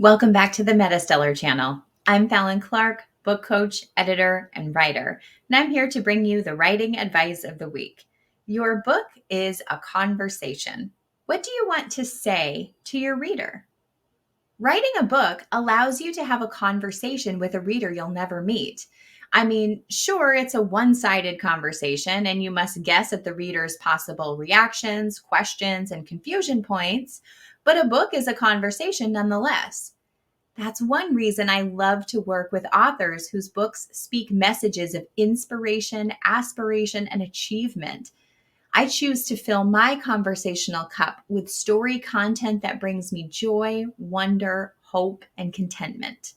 Welcome back to the MetaStellar channel. I'm Fallon Clark, book coach, editor, and writer, and I'm here to bring you the writing advice of the week. Your book is a conversation. What do you want to say to your reader? Writing a book allows you to have a conversation with a reader you'll never meet. I mean, sure, it's a one-sided conversation, and you must guess at the reader's possible reactions, questions, and confusion points, but a book is a conversation nonetheless. That's one reason I love to work with authors whose books speak messages of inspiration, aspiration, and achievement. I choose to fill my conversational cup with story content that brings me joy, wonder, hope, and contentment.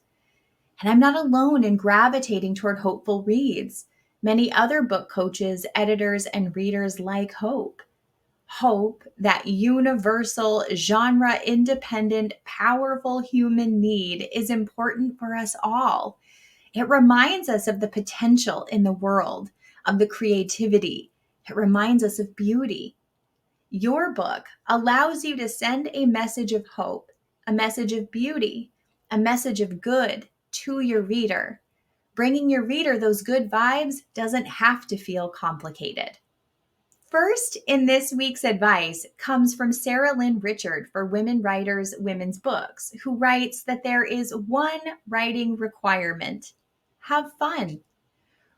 And I'm not alone in gravitating toward hopeful reads. Many other book coaches, editors, and readers like hope. Hope, that universal, genre independent, powerful human need, is important for us all. It reminds us of the potential in the world, of the creativity. It reminds us of beauty. Your book allows you to send a message of hope, a message of beauty, a message of good to your reader. Bringing your reader those good vibes doesn't have to feel complicated. First, in this week's advice comes from Sarah Lynn Richard for Women Writers Women's Books, who writes that there is one writing requirement: have fun.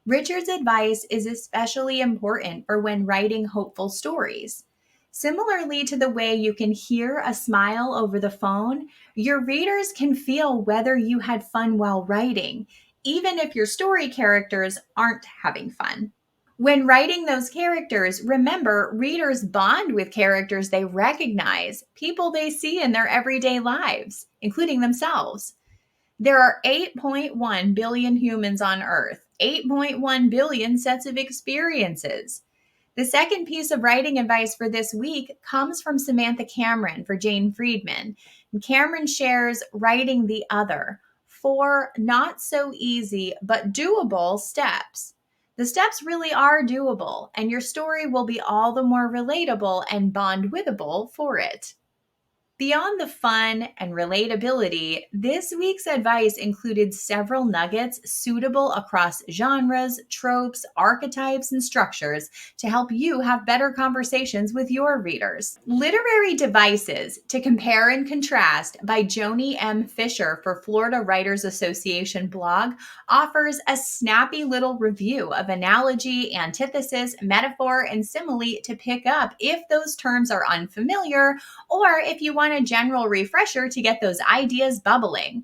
Richard's advice is especially important for when writing hopeful stories. Similarly to the way you can hear a smile over the phone, your readers can feel whether you had fun while writing, even if your story characters aren't having fun. When writing those characters, remember, readers bond with characters they recognize, people they see in their everyday lives, including themselves. There are 8.1 billion humans on Earth, 8.1 billion sets of experiences. The second piece of writing advice for this week comes from Samantha Cameron for Jane Friedman. And Cameron shares writing the other, 4 not so easy but doable steps. The steps really are doable, and your story will be all the more relatable and bond-withable for it. Beyond the fun and relatability, this week's advice included several nuggets suitable across genres, tropes, archetypes, and structures to help you have better conversations with your readers. Literary Devices to Compare and Contrast by Joni M. Fisher for Florida Writers Association blog offers a snappy little review of analogy, antithesis, metaphor, and simile to pick up if those terms are unfamiliar, or if you want a general refresher to get those ideas bubbling.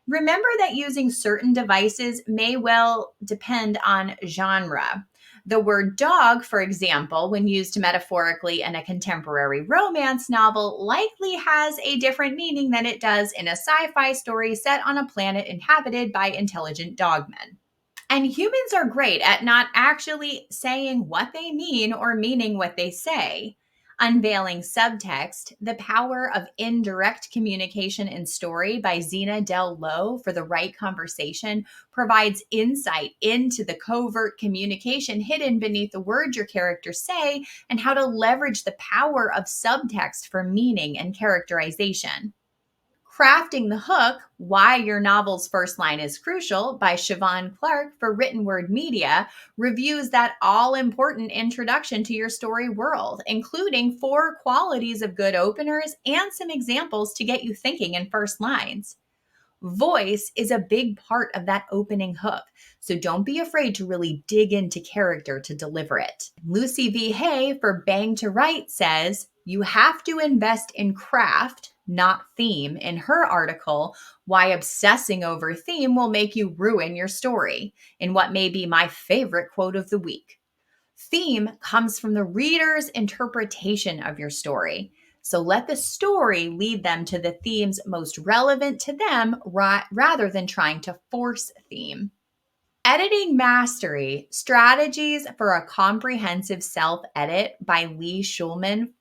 Remember that using certain devices may well depend on genre. The word dog, for example, when used metaphorically in a contemporary romance novel, likely has a different meaning than it does in a sci-fi story set on a planet inhabited by intelligent dogmen. And humans are great at not actually saying what they mean or meaning what they say. Unveiling Subtext, The Power of Indirect Communication in Story by Zena Del Lowe for the Right Conversation provides insight into the covert communication hidden beneath the words your characters say and how to leverage the power of subtext for meaning and characterization. Crafting the Hook, Why Your Novel's First Line is Crucial by Fallon Clark for Written Word Media reviews that all-important introduction to your story world, including 4 qualities of good openers and some examples to get you thinking in first lines. Voice is a big part of that opening hook, so don't be afraid to really dig into character to deliver it. Lucy V. Hay for Bang to Write says, you have to invest in craft, not theme, in her article, Why Obsessing Over Theme Will Make You Ruin Your Story, in what may be my favorite quote of the week. Theme comes from the reader's interpretation of your story. So let the story lead them to the themes most relevant to them rather than trying to force theme. Editing Mastery, Strategies for a Comprehensive Self-Edit by Lee Schulman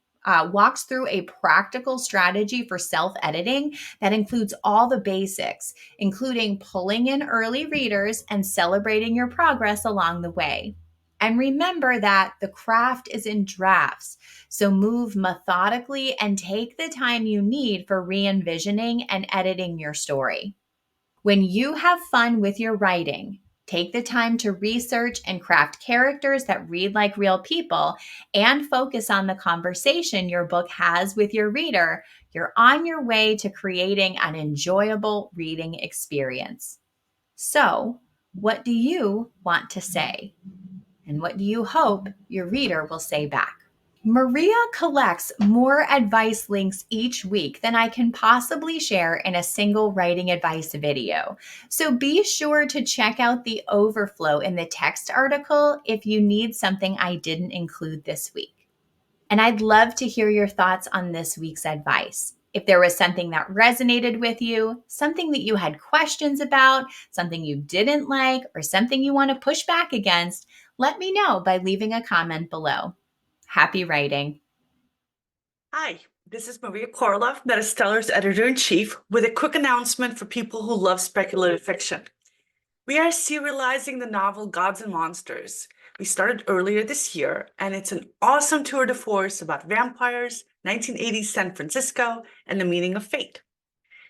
walks through a practical strategy for self-editing that includes all the basics, including pulling in early readers and celebrating your progress along the way. And remember that the craft is in drafts. So move methodically and take the time you need for re envisioning and editing your story. When you have fun with your writing, take the time to research and craft characters that read like real people and focus on the conversation your book has with your reader. You're on your way to creating an enjoyable reading experience. So, what do you want to say? And what do you hope your reader will say back? Maria collects more advice links each week than I can possibly share in a single writing advice video. So be sure to check out the overflow in the text article if you need something I didn't include this week. And I'd love to hear your thoughts on this week's advice. If there was something that resonated with you, something that you had questions about, something you didn't like, or something you want to push back against, let me know by leaving a comment below. Happy writing. Hi, this is Maria Korolov, MetaStellar's editor-in-chief, with a quick announcement for people who love speculative fiction. We are serializing the novel Gods and Monsters. We started earlier this year, and it's an awesome tour de force about vampires, 1980s San Francisco, and the meaning of fate.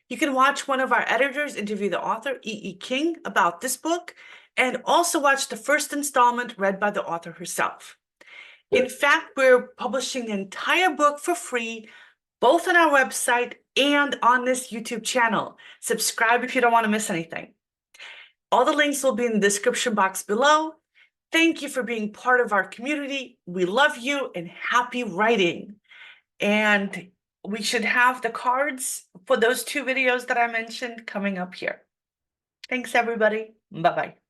You can watch one of our editors interview the author, E.E. King, about this book, and also watch the first installment read by the author herself. In fact, we're publishing the entire book for free, both on our website and on this YouTube channel. Subscribe if you don't want to miss anything. All the links will be in the description box below. Thank you for being part of our community. We love you and happy writing. And we should have the cards for those 2 videos that I mentioned coming up here. Thanks, everybody. Bye-bye.